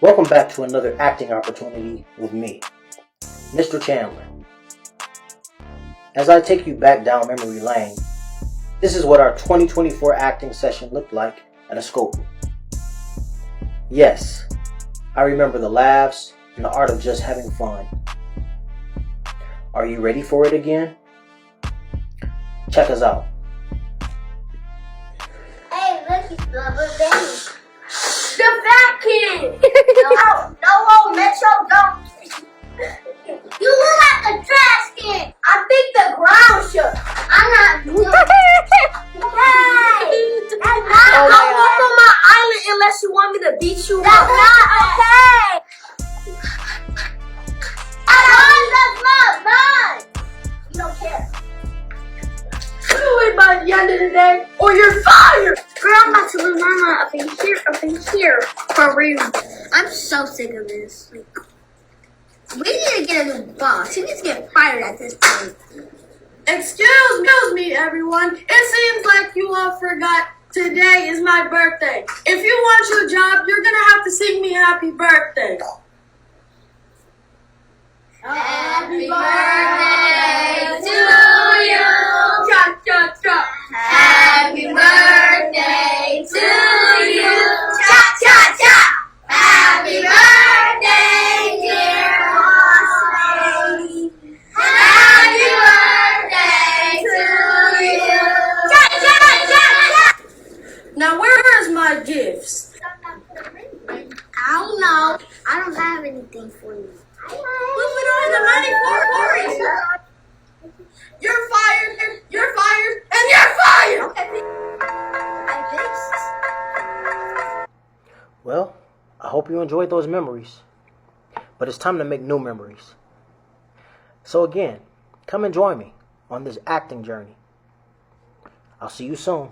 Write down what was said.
Welcome back to another acting opportunity with me, Mr. Chandler. As I take you back down memory lane, this is what our 2024 acting session looked like at a scope. Yes, I remember the laughs and the art of just having fun. Are you ready for it again? Check us out. Hey, look, it's Rubber Baby. The fat kid! no, Metro, don't. You look like a trash can. I think the ground shook. I'm not doing Hey! That's not Don't walk on my island unless you want me to beat you That's up. not okay! That's mine! You don't care. Do it by the end of the day, or you're fired! Girl, I'm about to lose my mind up in here. For real. I'm so sick of this. We need to get a new boss. She needs to get fired at this point. Excuse me, everyone. It seems like you all forgot today is my birthday. If you want your job, you're gonna have to sing me happy birthday. Happy birthday to you. Cha cha cha. Happy birthday to you. Cha cha cha. Happy birthday, dear boss lady. Happy birthday to you. Cha cha cha cha. Now where is my gifts? I don't know. I don't have anything for you. Moving on the money for it. You're fired, and you're fired, and you're fired! Well, I hope you enjoyed those memories, but it's time to make new memories. So again, come and join me on this acting journey. I'll see you soon.